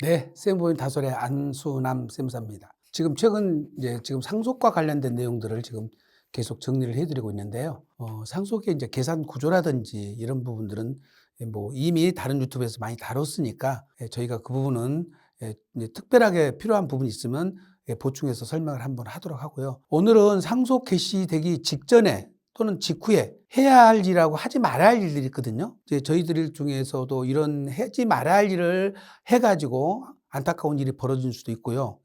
네, 쌤보인 다솔의 안수남 쌤사입니다. 지금 최근 지금 상속과 관련된 내용들을 지금 계속 정리를 해드리고 있는데요. 상속의 이제 계산 구조라든지 이런 부분들은 뭐 이미 다른 유튜브에서 많이 다뤘으니까 저희가 그 부분은 이제 특별하게 필요한 부분이 있으면 보충해서 설명을 한번 하도록 하고요. 오늘은 상속 개시되기 직전에 또는 직후에 해야 할 일하고 하지 말아야 할 일들이 있거든요. 이제 저희들 중에서도 이런 하지 말아야 할 일을 해가지고 안타까운 일이 벌어질 수도 있고요.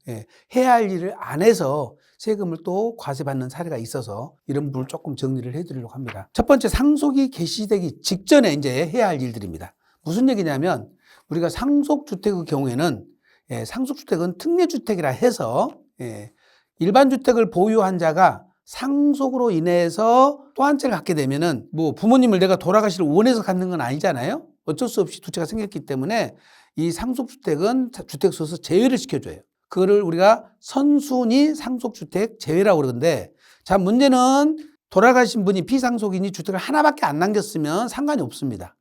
해야 할 일을 안 해서 세금을 또 과세받는 사례가 있어서 이런 부분을 조금 정리를 해드리려고 합니다. 첫 번째, 상속이 개시되기 직전에 이제 해야 할 일들입니다. 무슨 얘기냐면 우리가 상속주택의 경우에는 상속주택은 특례주택이라 해서 일반 주택을 보유한 자가 상속으로 인해서 또 한 채를 갖게 되면은 뭐 부모님을 내가 돌아가시를 원해서 갖는 건 아니잖아요. 어쩔 수 없이 두 채가 생겼기 때문에 이 상속주택은 주택수에서 제외를 시켜줘요. 그거를 우리가 선순위 상속주택 제외라고 그러는데, 자, 문제는 돌아가신 분이 비상속인이 주택을 하나밖에 안 남겼으면 상관이 없습니다.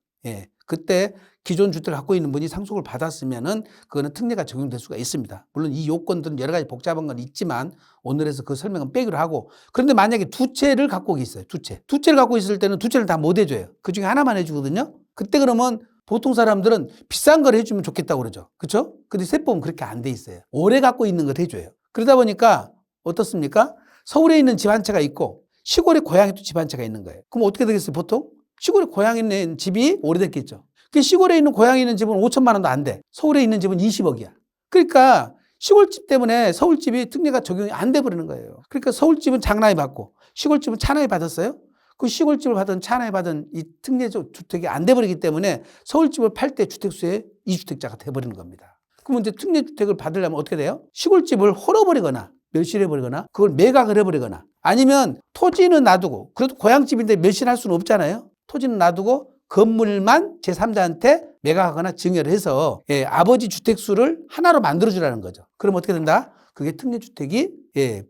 그때 기존 주택을 갖고 있는 분이 상속을 받았으면은 그거는 특례가 적용될 수가 있습니다. 물론 이 요건들은 여러 가지 복잡한 건 있지만 오늘에서 그 설명은 빼기로 하고, 그런데 만약에 두 채를 갖고 있어요. 두 채를 갖고 있을 때는 두 채를 다 못 해줘요. 그 중에 하나만 해주거든요. 그때 그러면 보통 사람들은 비싼 걸 해주면 좋겠다고 그러죠. 그렇죠? 근데 세법은 그렇게 안 돼 있어요. 오래 갖고 있는 걸 해줘요. 그러다 보니까 어떻습니까? 서울에 있는 집 한 채가 있고 시골에 고향에 또 집 한 채가 있는 거예요. 그럼 어떻게 되겠어요? 보통 시골에 고향에 있는 집이 오래됐겠죠. 그 시골에 있는 고향에 있는 집은 5천만 원도 안 돼. 서울에 있는 집은 20억이야. 그러니까 시골집 때문에 서울집이 특례가 적용이 안 돼 버리는 거예요. 그러니까 서울집은 장나에 받고 시골집은 차나에 받았어요. 그 시골집을 받은 차나에 받은 이 특례적 주택이 안 돼 버리기 때문에 서울집을 팔 때 주택수의 2주택자가 돼 버리는 겁니다. 그러면 이제 특례주택을 받으려면 어떻게 돼요? 시골집을 헐어버리거나 멸실해 버리거나 그걸 매각을 해버리거나, 아니면 토지는 놔두고, 그래도 고향집인데 멸실할 수는 없잖아요. 토지는 놔두고 건물만 제3자한테 매각하거나 증여를 해서 아버지 주택수를 하나로 만들어주라는 거죠. 그럼 어떻게 된다? 그게 특례주택이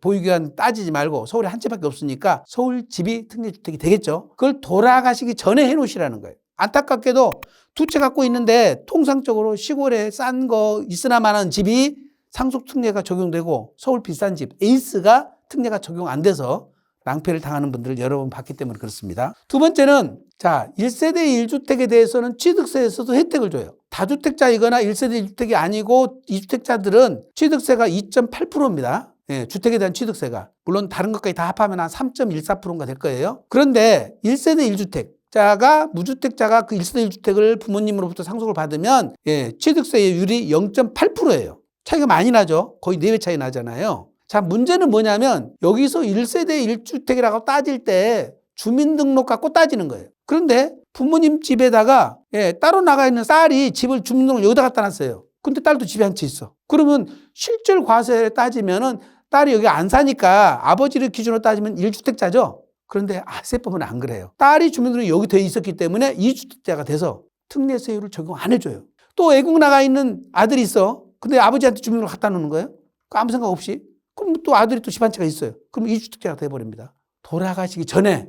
보유기간 따지지 말고 서울에 한 채밖에 없으니까 서울집이 특례주택이 되겠죠. 그걸 돌아가시기 전에 해놓으시라는 거예요. 안타깝게도 두 채 갖고 있는데 통상적으로 시골에 싼 거 있으나마는 집이 상속 특례가 적용되고 서울 비싼 집 에이스가 특례가 적용 안 돼서 낭패를 당하는 분들을 여러 번 봤기 때문에 그렇습니다. 두 번째는, 자, 1세대 1주택에 대해서는 취득세에서도 혜택을 줘요. 다주택자이거나 1세대 1주택이 아니고 2주택자들은 취득세가 2.8%입니다. 주택에 대한 취득세가. 물론 다른 것까지 다 합하면 한 3.14%가 될 거예요. 그런데 1세대 1주택자가, 무주택자가 그 1세대 1주택을 부모님으로부터 상속을 받으면 취득세율이 0.8%예요. 차이가 많이 나죠. 거의 4배 차이 나잖아요. 자, 문제는 뭐냐면 여기서 1세대 1주택이라고 따질 때 주민등록 갖고 따지는 거예요. 그런데 부모님 집에다가 따로 나가 있는 딸이 집을 주민등록을 여기다 갖다 놨어요. 근데 딸도 집에 한 채 있어. 그러면 실질 과세를 따지면은 딸이 여기 안 사니까 아버지를 기준으로 따지면 1주택자죠. 그런데 세법은 안 그래요. 딸이 주민등록이 여기 돼 있었기 때문에 2주택자가 돼서 특례세율을 적용 안 해줘요. 또 외국 나가 있는 아들이 있어. 근데 아버지한테 주민등록을 갖다 놓는 거예요. 아무 생각 없이. 그럼 또 아들이 또 집 한 채가 있어요. 그럼 2주택자가 돼버립니다. 돌아가시기 전에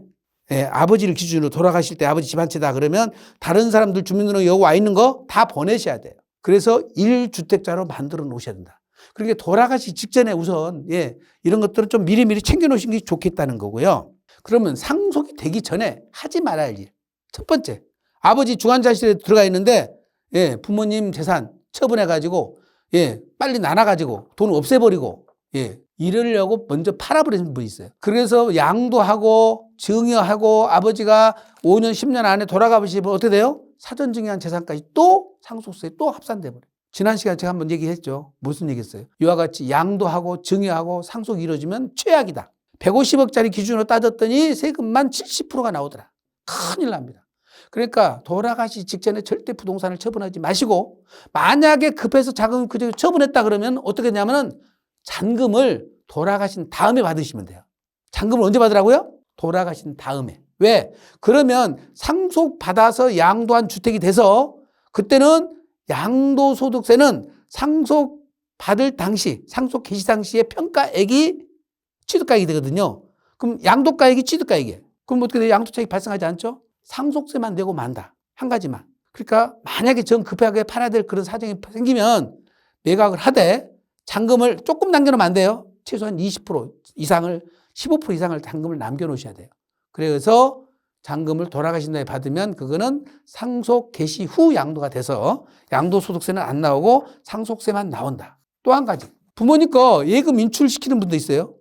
아버지를 기준으로 돌아가실 때 아버지 집 한 채다 그러면 다른 사람들 주민등록 여기 와 있는 거 다 보내셔야 돼요. 그래서 1주택자로 만들어 놓으셔야 된다. 그러니까 돌아가시기 직전에 우선 이런 것들은 좀 미리미리 챙겨 놓으시는 게 좋겠다는 거고요. 그러면 상속이 되기 전에 하지 말아야 할 일. 첫 번째, 아버지 중환자실에 들어가 있는데 부모님 재산 처분해가지고 빨리 나눠가지고 돈 없애버리고 이러려고 먼저 팔아버리는 분이 있어요. 그래서 양도하고 증여하고 아버지가 5년 10년 안에 돌아가 버리시면 어떻게 돼요? 사전 증여한 재산까지 또 상속세에 또 합산돼 버려요. 지난 시간에 제가 한번 얘기했죠. 무슨 얘기했어요? 이와 같이 양도하고 증여하고 상속이 이루어지면 최악이다. 150억짜리 기준으로 따졌더니 세금만 70%가 나오더라. 큰일 납니다. 그러니까 돌아가시 직전에 절대 부동산을 처분하지 마시고, 만약에 급해서 자금을 그저 처분했다 그러면 어떻게 하냐면은 잔금을 돌아가신 다음에 받으시면 돼요. 잔금을 언제 받으라고요? 돌아가신 다음에. 왜? 그러면 상속받아서 양도한 주택이 돼서 그때는 양도소득세는 상속받을 당시, 상속 개시 당시의 평가액이 취득가액이 되거든요. 그럼 양도가액이 취득가액이에요. 그럼 어떻게 돼요? 양도차익이 발생하지 않죠? 상속세만 내고 만다. 한 가지만. 그러니까 만약에 정 급하게 팔아야 될 그런 사정이 생기면 매각을 하되 잔금을 조금 남겨놓으면 안 돼요. 최소한 20% 이상을 15% 이상을 잔금을 남겨놓으셔야 돼요. 그래서 잔금을 돌아가신 다음에 받으면 그거는 상속 개시 후 양도가 돼서 양도소득세는 안 나오고 상속세만 나온다. 또 한 가지. 부모님 거 예금 인출시키는 분도 있어요.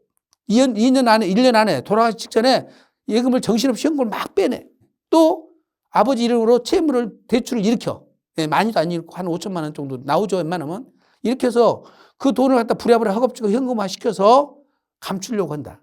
2년 안에, 1년 안에 돌아가기 직전에 예금을 정신없이 현금을 막 빼내. 또 아버지 이름으로 채무를, 대출을 일으켜. 많이도 안 일으키고 한 5천만 원 정도 나오죠. 웬만하면. 이렇게 해서 그 돈을 갖다 부랴부랴 허겁지겁 현금화 시켜서 감추려고 한다.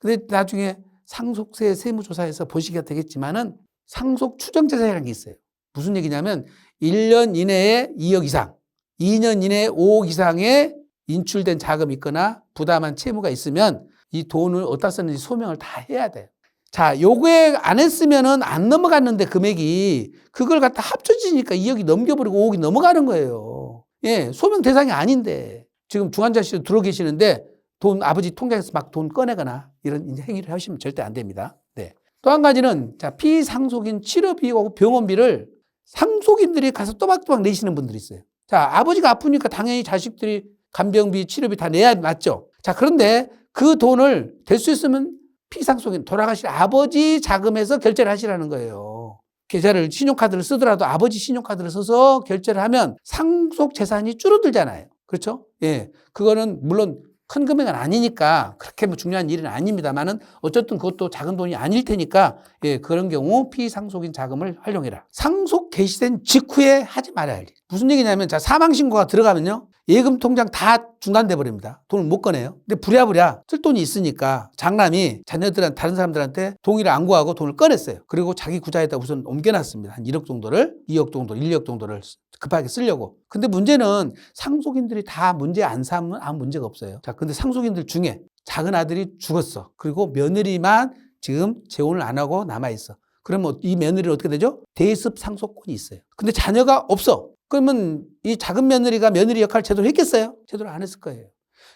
근데 나중에 상속세 세무조사에서 보시게 되겠지만은 상속 추정재산이라는 게 있어요. 무슨 얘기냐면 1년 이내에 2억 이상, 2년 이내에 5억 이상의 인출된 자금이 있거나 부담한 채무가 있으면 이 돈을 어디다 썼는지 소명을 다 해야 돼요. 자, 요게 안 했으면은 안 넘어갔는데 금액이 그걸 갖다 합쳐지니까 2억이 넘겨버리고 5억이 넘어가는 거예요. 예, 소명 대상이 아닌데 지금 중환자실에 들어 계시는데 돈 아버지 통장에서 막 돈 꺼내거나 이런 행위를 하시면 절대 안 됩니다. 네. 또 한 가지는 자, 피상속인 치료비하고 병원비를 상속인들이 가서 또박또박 내시는 분들이 있어요. 자, 아버지가 아프니까 당연히 자식들이 간병비, 치료비 다 내야 맞죠. 자, 그런데 그 돈을 될 수 있으면 피상속인 돌아가실 아버지 자금에서 결제를 하시라는 거예요. 계좌를 신용카드를 쓰더라도 아버지 신용카드를 써서 결제를 하면 상속 재산이 줄어들잖아요. 그렇죠? 예, 그거는 물론 큰 금액은 아니니까 그렇게 뭐 중요한 일은 아닙니다만은 어쨌든 그것도 작은 돈이 아닐 테니까 예, 그런 경우 피상속인 자금을 활용해라. 상속 개시된 직후에 하지 말아야 할 일. 무슨 얘기냐면 자, 사망신고가 들어가면요. 예금 통장 다 중단돼 버립니다. 돈을 못 꺼내요. 근데 부랴부랴 쓸 돈이 있으니까 장남이 자녀들한테 다른 사람들한테 동의를 안 구하고 돈을 꺼냈어요. 그리고 자기 구자에다 우선 옮겨놨습니다. 한 1억 정도를, 2억 정도, 1억 정도를 급하게 쓰려고. 근데 문제는 상속인들이 다 문제 안 삼으면 아무 문제가 없어요. 자, 근데 상속인들 중에 작은 아들이 죽었어. 그리고 며느리만 지금 재혼을 안 하고 남아있어. 그러면 이 며느리는 어떻게 되죠? 대습 상속권이 있어요. 근데 자녀가 없어. 그러면 이 작은 며느리가 며느리 역할 제대로 했겠어요? 제대로 안 했을 거예요.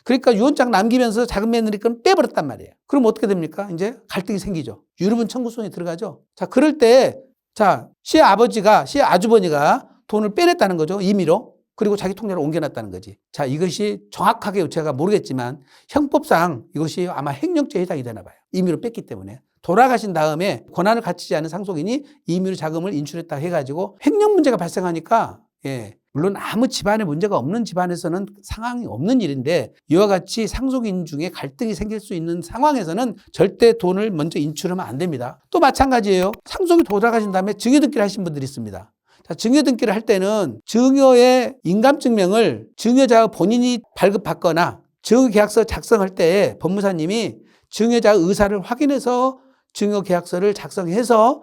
그러니까 유언장 남기면서 작은 며느리 건 빼버렸단 말이에요. 그럼 어떻게 됩니까? 이제 갈등이 생기죠. 유류분 청구소송이 들어가죠. 자, 그럴 때, 자, 시아버지가, 시아주버니가 돈을 빼냈다는 거죠. 임의로. 그리고 자기 통장으로 옮겨놨다는 거지. 자, 이것이 정확하게 제가 모르겠지만 형법상 이것이 아마 횡령죄에 해당이 되나 봐요. 임의로 뺐기 때문에. 돌아가신 다음에 권한을 갖추지 않은 상속인이 임의로 자금을 인출했다 해가지고 횡령 문제가 발생하니까 예, 물론 아무 집안에 문제가 없는 집안에서는 상황이 없는 일인데 이와 같이 상속인 중에 갈등이 생길 수 있는 상황에서는 절대 돈을 먼저 인출하면 안 됩니다. 또 마찬가지예요. 상속이 돌아가신 다음에 증여등기를 하신 분들이 있습니다. 자, 증여등기를 할 때는 증여의 인감증명을 증여자가 본인이 발급받거나 증여계약서 작성할 때 법무사님이 증여자의 의사를 확인해서 증여계약서를 작성해서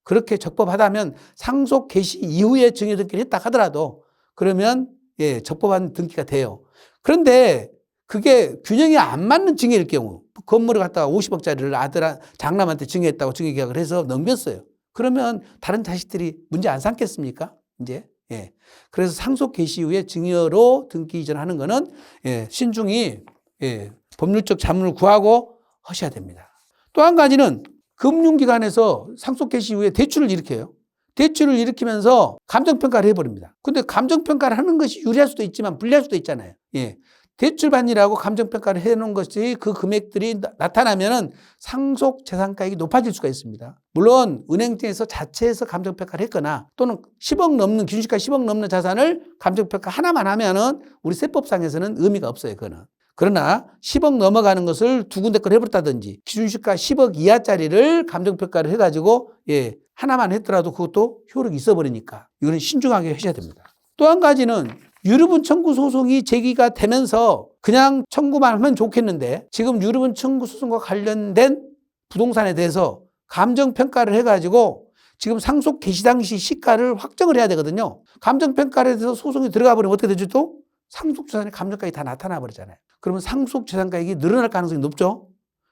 그렇게 적법하다면 상속 개시 이후에 증여등기를 했다 하더라도 그러면 예, 적법한 등기가 돼요. 그런데 그게 균형이 안 맞는 증여일 경우 건물을 갖다가 50억짜리를 장남한테 증여했다고 증여계약을 해서 넘겼어요. 그러면 다른 자식들이 문제 안 삼겠습니까? 이제 예. 그래서 상속 개시 이후에 증여로 등기 이전하는 거는 예, 신중히 예, 법률적 자문을 구하고 하셔야 됩니다. 또 한 가지는 금융기관에서 상속 개시 이후에 대출을 일으켜요. 대출을 일으키면서 감정평가를 해버립니다. 근데 감정평가를 하는 것이 유리할 수도 있지만 불리할 수도 있잖아요. 예. 대출받느라고 감정평가를 해놓은 것이 그 금액들이 나타나면은 상속 재산가액이 높아질 수가 있습니다. 물론 은행에서 자체에서 감정평가를 했거나 또는 10억 넘는, 기준시가 10억 넘는 자산을 감정평가 하나만 하면은 우리 세법상에서는 의미가 없어요, 그거는. 그러나 10억 넘어가는 것을 두 군데 걸 해버렸다든지 기준시가 10억 이하짜리를 감정평가를 해가지고 예, 하나만 했더라도 그것도 효력이 있어버리니까 이거는 신중하게 하셔야 됩니다. 또 한 가지는 유류분 청구 소송이 제기가 되면서 그냥 청구만 하면 좋겠는데 지금 유류분 청구 소송과 관련된 부동산에 대해서 감정평가를 해가지고 지금 상속 개시 당시 시가를 확정을 해야 되거든요. 감정평가에 대해서 소송이 들어가 버리면 어떻게 되죠 또? 상속재산의 감정가액이 다 나타나 버리잖아요. 그러면 상속재산가액이 늘어날 가능성이 높죠.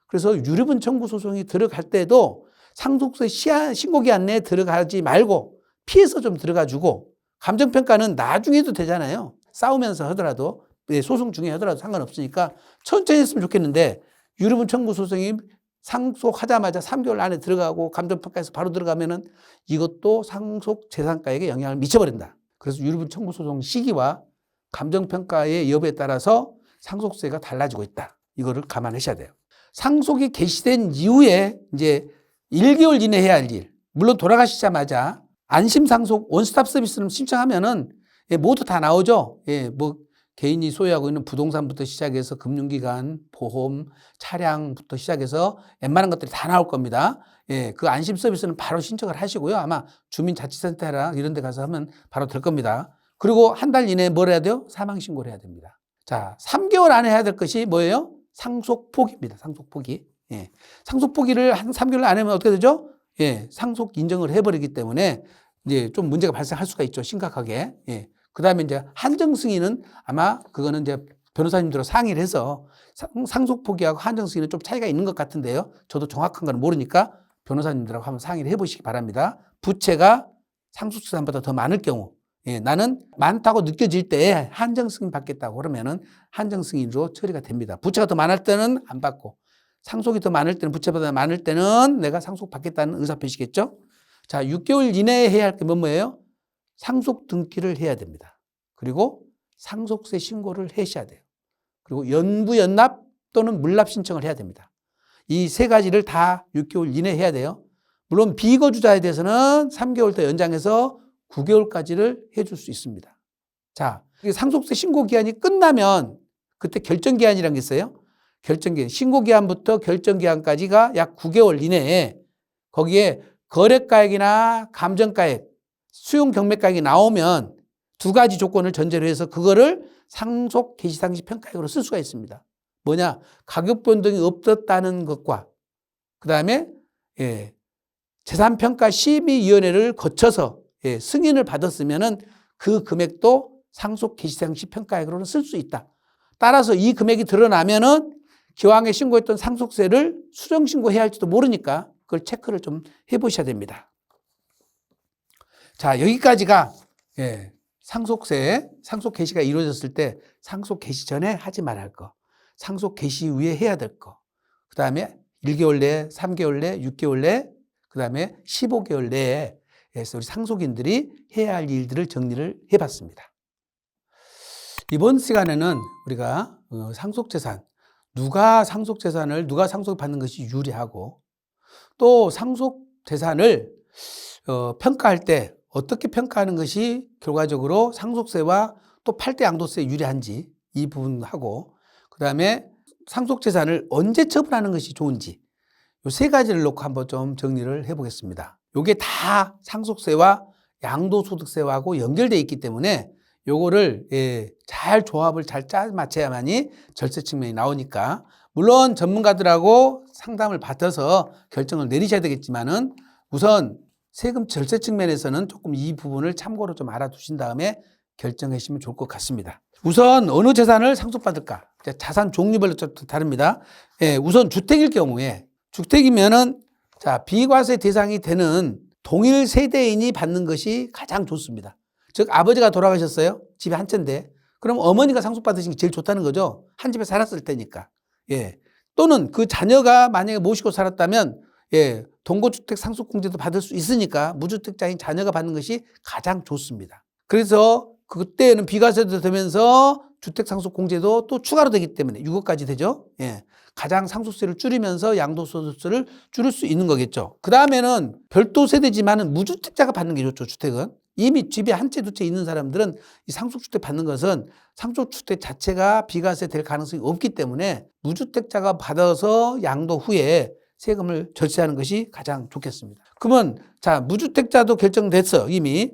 그래서 유류분 청구 소송이 들어갈 때도 상속세 신고기한 내에 들어가지 말고 피해서 좀 들어가주고 감정평가는 나중에 해도 되잖아요. 싸우면서 하더라도 소송 중에 하더라도 상관없으니까 천천히 했으면 좋겠는데 유류분 청구 소송이 상속하자마자 3개월 안에 들어가고 감정평가에서 바로 들어가면은 이것도 상속재산가액에 영향을 미쳐버린다. 그래서 유류분 청구 소송 시기와 감정평가의 여부에 따라서 상속세가 달라지고 있다. 이거를 감안하셔야 돼요. 상속이 개시된 이후에 이제 1개월 이내 해야 할 일. 물론 돌아가시자마자 안심상속 원스톱 서비스를 신청하면은 모두 다 나오죠. 뭐 개인이 소유하고 있는 부동산부터 시작해서 금융기관, 보험, 차량부터 시작해서 웬만한 것들이 다 나올 겁니다. 그 안심 서비스는 바로 신청을 하시고요. 아마 주민자치센터랑 이런 데 가서 하면 바로 될 겁니다. 그리고 한 달 이내에 뭘 해야 돼요? 사망신고를 해야 됩니다. 자, 3개월 안에 해야 될 것이 뭐예요? 상속포기입니다. 상속포기. 상속포기를 한 3개월 안에 하면 어떻게 되죠? 상속 인정을 해버리기 때문에 이제 좀 문제가 발생할 수가 있죠. 심각하게. 그 다음에 이제 한정승인은 아마 그거는 이제 변호사님들하고 상의를 해서 상속포기하고 한정승인은 좀 차이가 있는 것 같은데요. 저도 정확한 건 모르니까 변호사님들하고 한번 상의를 해보시기 바랍니다. 부채가 상속재산보다 더 많을 경우, 나는 많다고 느껴질 때 한정승인 받겠다고 그러면은 한정승인으로 처리가 됩니다. 부채가 더 많을 때는 안 받고, 상속이 더 많을 때는, 부채보다 많을 때는 내가 상속 받겠다는 의사표시겠죠? 자, 6개월 이내에 해야 할 게 뭐예요? 상속 등기를 해야 됩니다. 그리고 상속세 신고를 하셔야 돼요. 그리고 연부연납 또는 물납 신청을 해야 됩니다. 이 세 가지를 다 6개월 이내에 해야 돼요. 물론 비거주자에 대해서는 3개월 더 연장해서 9개월까지를 해줄 수 있습니다. 자, 상속세 신고 기한이 끝나면 그때 결정기한이라는 게 있어요. 결정기한, 신고기한부터 결정기한까지가 약 9개월 이내에 거기에 거래가액이나 감정가액, 수용경매가액이 나오면 두 가지 조건을 전제로 해서 그거를 상속 개시상시 평가액으로 쓸 수가 있습니다. 뭐냐? 가격 변동이 없었다는 것과 그 다음에 재산평가심의위원회를 거쳐서 승인을 받았으면은 그 금액도 상속 개시상시 평가액으로는 쓸 수 있다. 따라서 이 금액이 드러나면은 기왕에 신고했던 상속세를 수정신고해야 할지도 모르니까 그걸 체크를 좀 해보셔야 됩니다. 자, 여기까지가 상속세, 상속 개시가 이루어졌을 때 상속 개시 전에 하지 말아야 할 거, 상속 개시 후에 해야 될 거, 그 다음에 1개월 내에, 3개월 내에, 6개월 내에, 그 다음에 15개월 내에 우리 상속인들이 해야 할 일들을 정리를 해봤습니다. 이번 시간에는 우리가 상속재산, 누가 상속재산을, 누가 상속받는 것이 유리하고 또 상속재산을 평가할 때 어떻게 평가하는 것이 결과적으로 상속세와 또 팔대 양도세에 유리한지 이 부분하고 그 다음에 상속재산을 언제 처분하는 것이 좋은지 이 세 가지를 놓고 한번 좀 정리를 해보겠습니다. 이게 다 상속세와 양도소득세하고 연결되어 있기 때문에 요거를 잘 조합을 잘 짜 맞춰야만이 절세 측면이 나오니까 물론 전문가들하고 상담을 받아서 결정을 내리셔야 되겠지만은 우선 세금 절세 측면에서는 조금 이 부분을 참고로 좀 알아두신 다음에 결정하시면 좋을 것 같습니다. 우선 어느 재산을 상속받을까? 자산 종류별로 좀 다릅니다. 우선 주택일 경우에 주택이면은 자, 비과세 대상이 되는 동일 세대인이 받는 것이 가장 좋습니다. 즉 아버지가 돌아가셨어요. 집이 한 채인데 그럼 어머니가 상속받으신 게 제일 좋다는 거죠. 한 집에 살았을 때니까. 또는 그 자녀가 만약에 모시고 살았다면 동거주택 상속공제도 받을 수 있으니까 무주택자인 자녀가 받는 것이 가장 좋습니다. 그래서 그때는 비과세도 되면서 주택상속공제도 또 추가로 되기 때문에 6억까지 되죠. 가장 상속세를 줄이면서 양도소득세를 줄일 수 있는 거겠죠. 그 다음에는 별도 세대지만은 무주택자가 받는 게 좋죠. 주택은 이미 집에 한 채 두 채 있는 사람들은 이 상속주택 받는 것은 상속주택 자체가 비과세 될 가능성이 없기 때문에 무주택자가 받아서 양도 후에 세금을 절세하는 것이 가장 좋겠습니다. 그러면 자, 무주택자도 결정됐어. 이미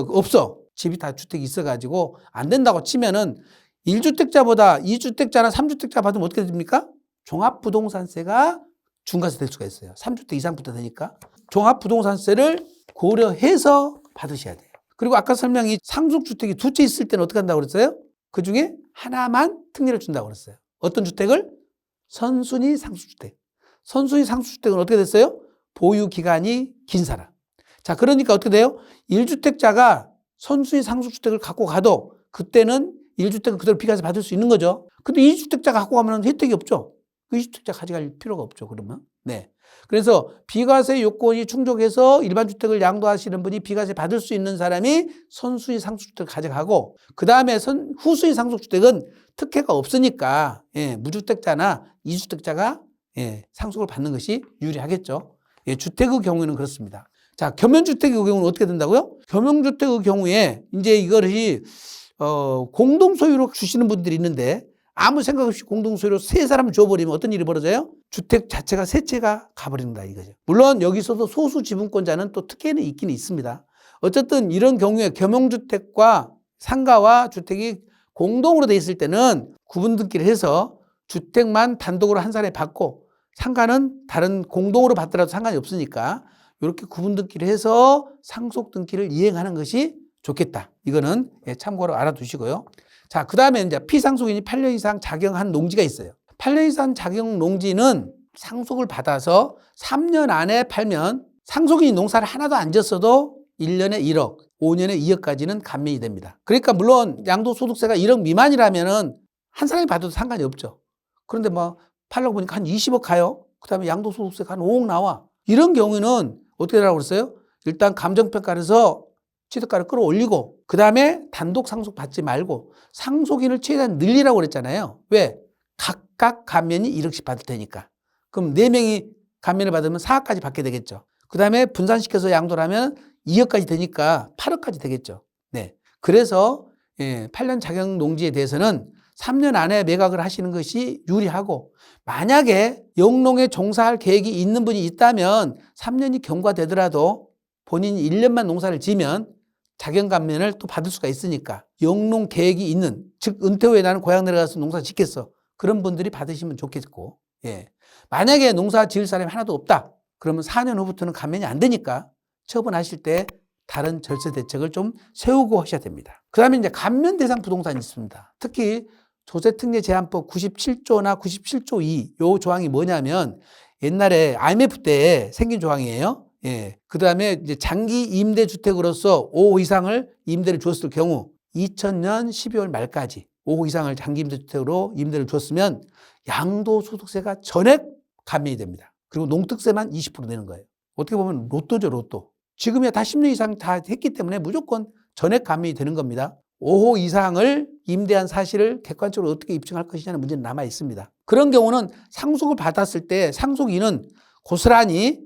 없어. 집이 다 주택이 있어가지고 안 된다고 치면은 1주택자보다 2주택자나 3주택자 받으면 어떻게 됩니까? 종합부동산세가 중과세 될 수가 있어요. 3주택 이상부터 되니까 종합부동산세를 고려해서 받으셔야 돼요. 그리고 아까 설명이 상속주택이 두 채 있을 때는 어떻게 한다고 그랬어요? 그 중에 하나만 특례를 준다고 그랬어요. 어떤 주택을? 선순위 상속주택. 선순위 상속주택은 어떻게 됐어요? 보유기간이 긴 사람. 자, 그러니까 어떻게 돼요? 1주택자가 선순위 상속주택을 갖고 가도 그때는 1주택은 그대로 비과세 받을 수 있는 거죠. 근데 2주택자가 갖고 가면 혜택이 없죠. 그 2주택자 가져갈 필요가 없죠. 그러면. 그래서 비과세 요건이 충족해서 일반 주택을 양도하시는 분이 비과세 받을 수 있는 사람이 선순위 상속주택을 가져가고, 그 다음에 후순위 상속주택은 특혜가 없으니까 무주택자나 이주택자가 상속을 받는 것이 유리하겠죠. 주택의 경우에는 그렇습니다. 자, 겸연주택의 경우는 어떻게 된다고요? 겸연주택의 경우에 이제 이것이 공동소유로 주시는 분들이 있는데, 아무 생각 없이 공동소유로 세 사람 줘버리면 어떤 일이 벌어져요? 주택 자체가 세 채가 가버린다 이거죠. 물론 여기서도 소수 지분권자는 또 특혜는 있긴 있습니다. 어쨌든 이런 경우에 겸용주택과 상가와 주택이 공동으로 돼 있을 때는 구분 등기를 해서 주택만 단독으로 한 사람이 받고 상가는 다른 공동으로 받더라도 상관이 없으니까 이렇게 구분 등기를 해서 상속 등기를 이행하는 것이 좋겠다. 이거는 참고로 알아두시고요. 자, 그 다음에 이제 피상속인이 8년 이상 작용한 농지가 있어요. 8년 이상 작용 농지는 상속을 받아서 3년 안에 팔면 상속인이 농사를 하나도 안 졌어도 1년에 1억, 5년에 2억까지는 감면이 됩니다. 그러니까 물론 양도소득세가 1억 미만이라면은 한 사람이 받아도 상관이 없죠. 그런데 뭐 팔려고 보니까 한 20억 가요. 그 다음에 양도소득세가 한 5억 나와. 이런 경우에는 어떻게 하라고 그랬어요? 일단 감정평가를 해서 취득가를 끌어올리고 그 다음에 단독 상속 받지 말고 상속인을 최대한 늘리라고 그랬잖아요. 왜? 각각 감면이 1억씩 받을 테니까. 그럼 4명이 감면을 받으면 4억까지 받게 되겠죠. 그 다음에 분산시켜서 양도를 하면 2억까지 되니까 8억까지 되겠죠. 네. 그래서 8년 작용 농지에 대해서는 3년 안에 매각을 하시는 것이 유리하고, 만약에 영농에 종사할 계획이 있는 분이 있다면 3년이 경과되더라도 본인이 1년만 농사를 지면 작용 감면을 또 받을 수가 있으니까, 영농 계획이 있는, 즉 은퇴 후에 나는 고향 내려가서 농사 짓겠어, 그런 분들이 받으시면 좋겠고, 만약에 농사 지을 사람이 하나도 없다 그러면 4년 후부터는 감면이 안 되니까 처분하실 때 다른 절세 대책을 좀 세우고 하셔야 됩니다. 그 다음에 이제 감면 대상 부동산이 있습니다. 특히 조세특례제한법 97조나 97조 2, 요 조항이 뭐냐면 옛날에 IMF 때 생긴 조항이에요. 그 다음에 이제 장기 임대주택으로서 5호 이상을 임대를 줬을 경우 2000년 12월 말까지 5호 이상을 장기 임대주택으로 임대를 줬으면 양도소득세가 전액 감면이 됩니다. 그리고 농특세만 20% 내는 거예요. 어떻게 보면 로또죠, 로또. 지금이야 다 10년 이상 다 했기 때문에 무조건 전액 감면이 되는 겁니다. 5호 이상을 임대한 사실을 객관적으로 어떻게 입증할 것이냐는 문제는 남아 있습니다. 그런 경우는 상속을 받았을 때 상속인은 고스란히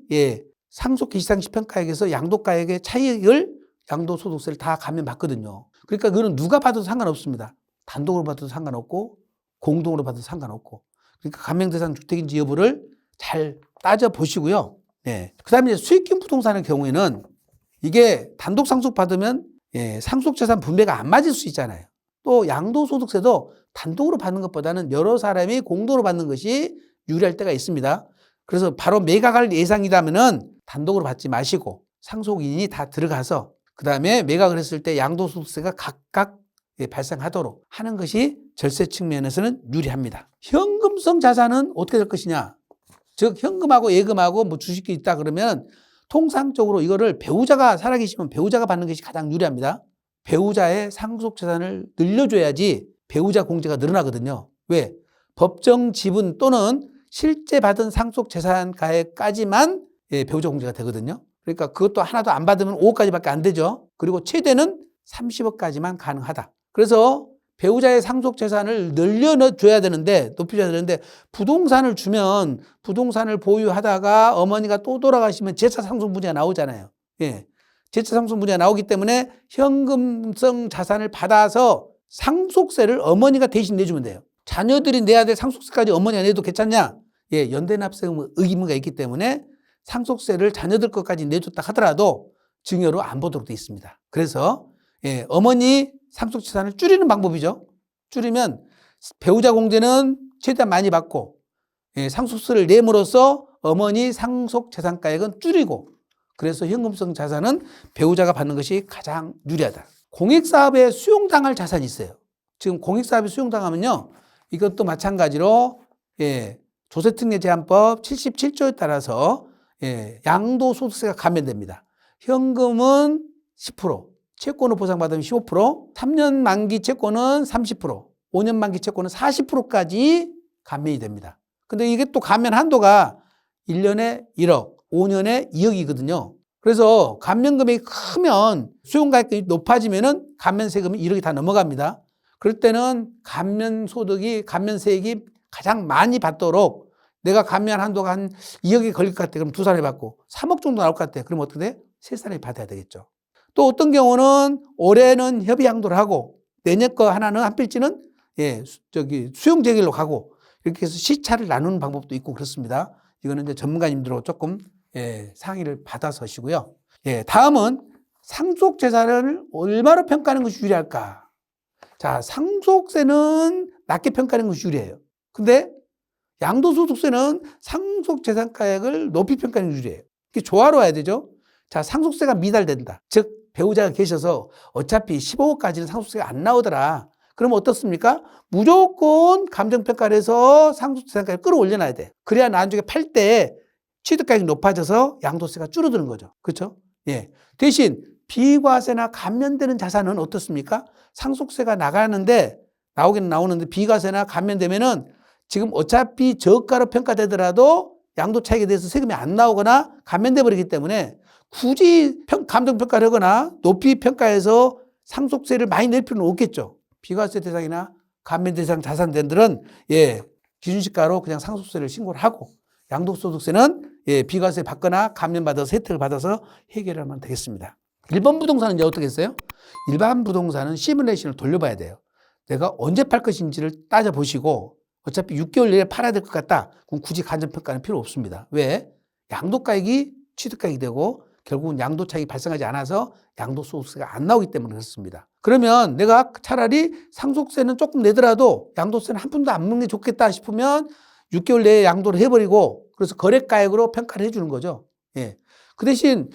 상속기시상시평가액에서 양도가액의 차익을 양도소득세를 다 감면받거든요. 그러니까 그거는 누가 받아도 상관없습니다. 단독으로 받아도 상관없고 공동으로 받아도 상관없고. 그러니까 감면대상 주택인지 여부를 잘 따져보시고요. 그 다음에 수익형 부동산의 경우에는 이게 단독 상속 받으면 상속재산 분배가 안 맞을 수 있잖아요. 또 양도소득세도 단독으로 받는 것보다는 여러 사람이 공동으로 받는 것이 유리할 때가 있습니다. 그래서 바로 매각할 예상이라면은 단독으로 받지 마시고 상속인이 다 들어가서 그 다음에 매각을 했을 때 양도소득세가 각각 발생하도록 하는 것이 절세 측면에서는 유리합니다. 현금성 자산은 어떻게 될 것이냐? 즉 현금하고 예금하고 뭐 주식이 있다 그러면 통상적으로 이거를 배우자가 살아계시면 배우자가 받는 것이 가장 유리합니다. 배우자의 상속재산을 늘려줘야지 배우자 공제가 늘어나거든요. 왜? 법정 지분 또는 실제 받은 상속재산가액까지만 배우자 공제가 되거든요. 그러니까 그것도 하나도 안 받으면 5억까지밖에 안 되죠. 그리고 최대는 30억까지만 가능하다. 그래서 배우자의 상속재산을 늘려줘야 되는데, 높여줘야 되는데, 부동산을 주면 부동산을 보유하다가 어머니가 또 돌아가시면 재차상속 문제가 나오잖아요. 재차상속 문제가 나오기 때문에 현금성 자산을 받아서 상속세를 어머니가 대신 내주면 돼요. 자녀들이 내야 될 상속세까지 어머니가 내도 괜찮냐? 연대납세 의무가 있기 때문에 상속세를 자녀들 것까지 내줬다 하더라도 증여로 안 보도록 되어 있습니다. 그래서 어머니 상속재산을 줄이는 방법이죠. 줄이면 배우자 공제는 최대한 많이 받고 상속세를 내므로써 어머니 상속재산가액은 줄이고, 그래서 현금성 자산은 배우자가 받는 것이 가장 유리하다. 공익사업에 수용당할 자산이 있어요. 지금 공익사업에 수용당하면요, 이것도 마찬가지로 조세특례제한법 77조에 따라서 양도소득세가 감면됩니다. 현금은 10%, 채권을 보상받으면 15%, 3년 만기 채권은 30%, 5년 만기 채권은 40%까지 감면이 됩니다. 근데 이게 또 감면 한도가 1년에 1억, 5년에 2억이거든요. 그래서 감면 금액이 크면 수용가액이 높아지면은 감면 세금이 1억이 다 넘어갑니다. 그럴 때는 감면 소득이, 감면 세액이 가장 많이 받도록 내가 감면 한도가 한 2억이 걸릴 것 같아. 그럼 2사람이 받고 3억 정도 나올 것 같아. 그럼 어떻게 돼? 3사람이 받아야 되겠죠. 또 어떤 경우는 올해는 협의 양도를 하고 내년 거 하나는 한 필지는 수용제기로 가고 이렇게 해서 시차를 나누는 방법도 있고 그렇습니다. 이거는 이제 전문가님들하고 조금 상의를 받아서 하시고요. 다음은 상속재산을 얼마로 평가하는 것이 유리할까? 자, 상속세는 낮게 평가하는 것이 유리해요. 근데 양도소득세는 상속재산가액을 높이 평가하는 것이 유리해요. 이게 조화로워야 되죠. 자, 상속세가 미달된다. 즉 배우자가 계셔서 어차피 15억까지는 상속세가 안 나오더라. 그럼 어떻습니까? 무조건 감정평가를 해서 상속재산가액을 끌어올려놔야 돼. 그래야 나중에 팔 때 취득가액이 높아져서 양도세가 줄어드는 거죠. 그렇죠? 대신 비과세나 감면되는 자산은 어떻습니까? 상속세가 나오긴 나오는데 비과세나 감면되면은 지금 어차피 저가로 평가되더라도 양도 차익에 대해서 세금이 안 나오거나 감면돼 버리기 때문에 굳이 감정평가를 하거나 높이 평가해서 상속세를 많이 낼 필요는 없겠죠. 비과세 대상이나 감면 대상 자산들은 기준시가로 그냥 상속세를 신고를 하고 양도소득세는 비과세 받거나 감면받아서 혜택을 받아서 해결하면 되겠습니다. 일반 부동산은 이제 어떻게 했어요? 일반 부동산은 시뮬레이션을 돌려봐야 돼요. 내가 언제 팔 것인지를 따져보시고 어차피 6개월 내에 팔아야 될 것 같다. 그럼 굳이 감정평가는 필요 없습니다. 왜? 양도가액이 취득가액이 되고 결국은 양도 차익이 발생하지 않아서 양도소득세가 안 나오기 때문에 그렇습니다. 그러면 내가 차라리 상속세는 조금 내더라도 양도세는 한 푼도 안 먹는 게 좋겠다 싶으면 6개월 내에 양도를 해버리고 그래서 거래가액으로 평가를 해주는 거죠. 그 대신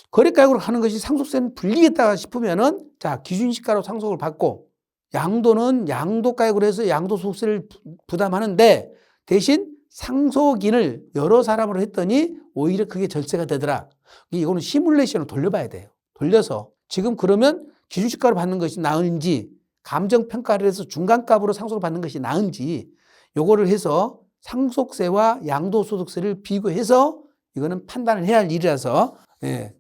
거래가액으로 하는 것이 상속세는 불리겠다 싶으면은 자, 기준시가로 상속을 받고 양도는 양도가액으로 해서 양도소득세를 부담하는데 대신 상속인을 여러 사람으로 했더니 오히려 그게 절세가 되더라. 이거는 시뮬레이션으로 돌려봐야 돼요. 돌려서 지금 그러면 기준시가로 받는 것이 나은지 감정평가를 해서 중간값으로 상속을 받는 것이 나은지 요거를 해서 상속세와 양도소득세를 비교해서 이거는 판단을 해야 할 일이라서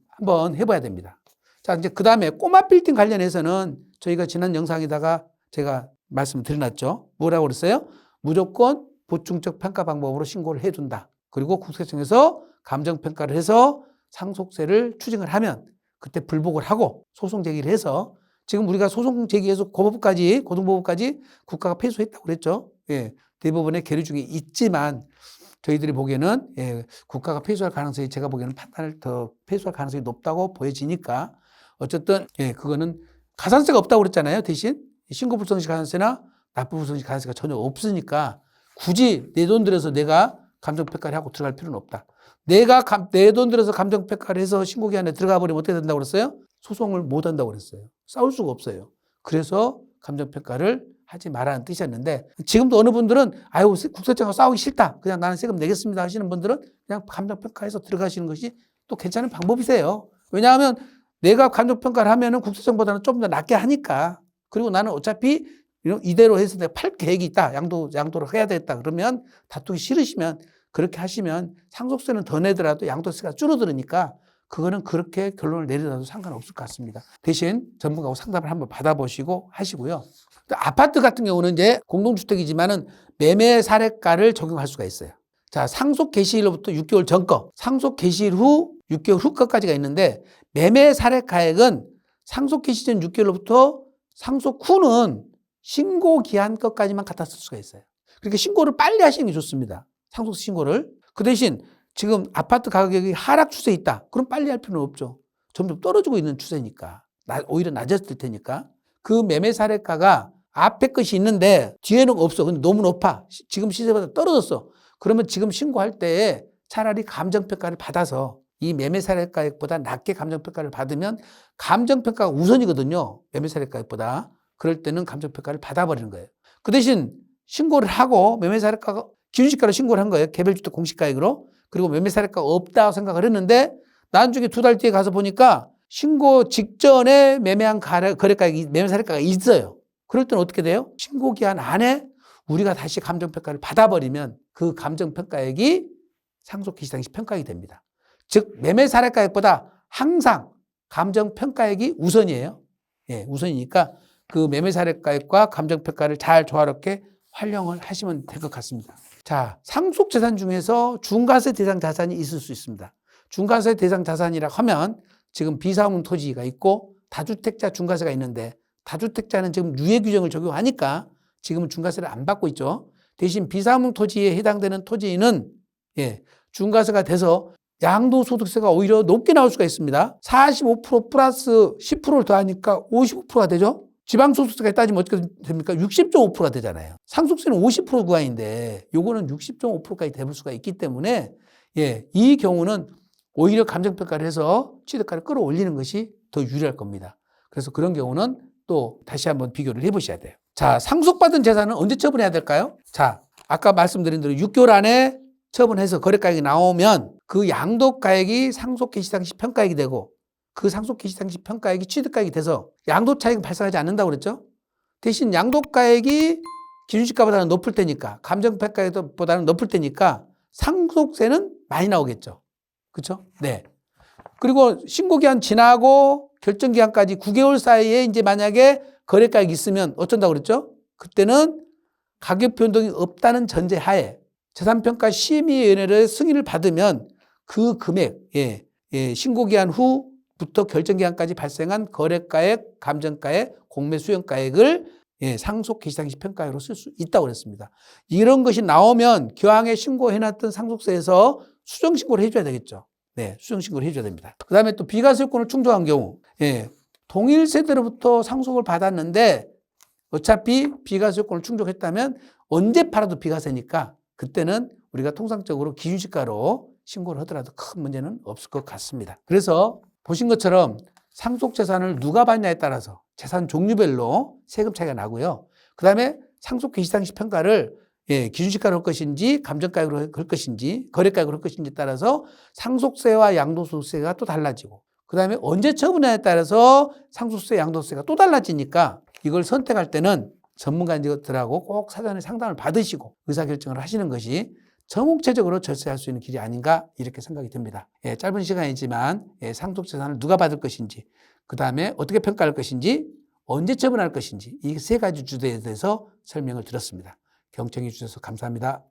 한번 해봐야 됩니다. 자, 이제 그 다음에 꼬마 빌딩 관련해서는 저희가 지난 영상에다가 제가 말씀을 드려놨죠. 뭐라고 그랬어요? 무조건 보충적 평가 방법으로 신고를 해둔다. 그리고 국세청에서 감정평가를 해서 상속세를 추징을 하면 그때 불복을 하고 소송 제기를 해서 지금 우리가 소송 제기해서 고등법원까지 국가가 패소했다고 그랬죠. 대법원의 계류 중에 있지만 저희들이 보기에는 국가가 패소할 가능성이 제가 보기에는 판단을 더 패소할 가능성이 높다고 보여지니까 어쨌든 그거는 가산세가 없다고 그랬잖아요. 대신 신고불성시 가산세나 납부불성시 가산세가 전혀 없으니까 굳이 내 돈 들여서 내가 감정평가를 하고 들어갈 필요는 없다. 내가 내 돈 들여서 감정평가를 해서 신고기한에 들어가 버리면 어떻게 된다고 그랬어요? 소송을 못 한다고 그랬어요. 싸울 수가 없어요. 그래서 감정평가를 하지 말라는 뜻이었는데 지금도 어느 분들은 아유 국세청하고 싸우기 싫다. 그냥 나는 세금 내겠습니다 하시는 분들은 그냥 감정평가해서 들어가시는 것이 또 괜찮은 방법이세요. 왜냐하면 내가 감정평가를 하면은 국세청보다는 좀 더 낫게 하니까. 그리고 나는 어차피 이대로 해서 내가 팔 계획이 있다. 양도를 해야 되겠다. 그러면 다투기 싫으시면 그렇게 하시면 상속세는 더 내더라도 양도세가 줄어들으니까 그거는 그렇게 결론을 내리더라도 상관없을 것 같습니다. 대신 전문가하고 상담을 한번 받아보시고 하시고요. 아파트 같은 경우는 이제 공동주택이지만은 매매 사례가를 적용할 수가 있어요. 자, 상속 개시일로부터 6개월 전 거, 상속 개시일 후 6개월 후 거까지가 있는데 매매 사례가액은 상속 개시 전 6개월로부터 상속 후는 신고 기한 것까지만 갖다 쓸 수가 있어요. 그러니까 신고를 빨리 하시는 게 좋습니다. 상속세 신고를. 그 대신 지금 아파트 가격이 하락 추세에 있다. 그럼 빨리 할 필요는 없죠. 점점 떨어지고 있는 추세니까. 오히려 낮아질 테니까. 그 매매 사례가가 앞에 것이 있는데 뒤에는 없어. 근데 너무 높아. 지금 시세보다 떨어졌어. 그러면 지금 신고할 때에 차라리 감정평가를 받아서 이 매매 사례가액보다 낮게 감정평가를 받으면 감정평가가 우선이거든요. 매매 사례가액보다. 그럴 때는 감정평가를 받아버리는 거예요. 그 대신 신고를 하고 매매 사례가가 기준시가로 신고를 한 거예요. 개별주택 공시가액으로. 그리고 매매 사례가가 없다고 생각을 했는데 나중에 2달 뒤에 가서 보니까 신고 직전에 매매한 거래가액이 매매 사례가가 있어요. 그럴 때는 어떻게 돼요? 신고 기한 안에 우리가 다시 감정평가를 받아버리면 그 감정평가액이 상속개시상시 평가액이 됩니다. 즉 매매 사례가액보다 항상 감정평가액이 우선이에요. 예, 우선이니까 그 매매 사례가액과 감정평가를 잘 조화롭게 활용을 하시면 될 것 같습니다. 자, 상속재산 중에서 중과세 대상 자산이 있을 수 있습니다. 중과세 대상 자산이라 하면 지금 비사무 토지가 있고 다주택자 중과세가 있는데 다주택자는 지금 유예 규정을 적용하니까 지금은 중과세를 안 받고 있죠. 대신 비사무 토지에 해당되는 토지는 중과세가 돼서 양도소득세가 오히려 높게 나올 수가 있습니다. 45% 플러스 10%를 더하니까 55%가 되죠. 지방소득세까지 따지면 어떻게 됩니까? 60.5%가 되잖아요. 상속세는 50% 구간인데 요거는 60.5%까지 될 수가 있기 때문에 이 경우는 오히려 감정평가를 해서 취득가를 끌어올리는 것이 더 유리할 겁니다. 그래서 그런 경우는 또 다시 한번 비교를 해보셔야 돼요. 자, 상속받은 재산은 언제 처분해야 될까요? 자, 아까 말씀드린 대로 6개월 안에 처분해서 거래가액이 나오면 그 양도가액이 상속개시상시 평가액이 되고 그 상속개시상시 평가액이 취득가액이 돼서 양도 차익은 발생하지 않는다고 그랬죠? 대신 양도가액이 기준시가보다는 높을 테니까 감정평가액보다는 높을 테니까 상속세는 많이 나오겠죠. 그렇죠? 네. 그리고 신고기한 지나고 결정기한까지 9개월 사이에 이제 만약에 거래가액이 있으면 어쩐다고 그랬죠? 그때는 가격 변동이 없다는 전제하에 재산평가심의위원회의 승인을 받으면 그 금액, 신고기한 후부터 결정기한까지 발생한 거래가액, 감정가액, 공매수령가액을 상속개시상시 평가액으로 쓸 수 있다고 그랬습니다. 이런 것이 나오면 기왕에 신고해놨던 상속세에서 수정신고를 해줘야 되겠죠. 네, 수정신고를 해줘야 됩니다. 그 다음에 또 비과세요건을 충족한 경우, 동일 세대로부터 상속을 받았는데 어차피 비과세요건을 충족했다면 언제 팔아도 비과세니까 그때는 우리가 통상적으로 기준시가로 신고를 하더라도 큰 문제는 없을 것 같습니다. 그래서 보신 것처럼 상속재산을 누가 받냐에 따라서 재산 종류별로 세금 차이가 나고요. 그 다음에 상속개시상시 평가를 기준시가로 할 것인지 감정가액으로 할 것인지 거래가액으로 할 것인지에 따라서 상속세와 양도소득세가 또 달라지고 그 다음에 언제 처분하냐에 따라서 상속세, 양도세가 또 달라지니까 이걸 선택할 때는 전문가들하고 꼭 사전에 상담을 받으시고 의사결정을 하시는 것이 전국체적으로 절세할 수 있는 길이 아닌가 이렇게 생각이 듭니다. 짧은 시간이지만 상속재산을 누가 받을 것인지 그 다음에 어떻게 평가할 것인지 언제 처분할 것인지 이 세 가지 주제에 대해서 설명을 드렸습니다. 경청해 주셔서 감사합니다.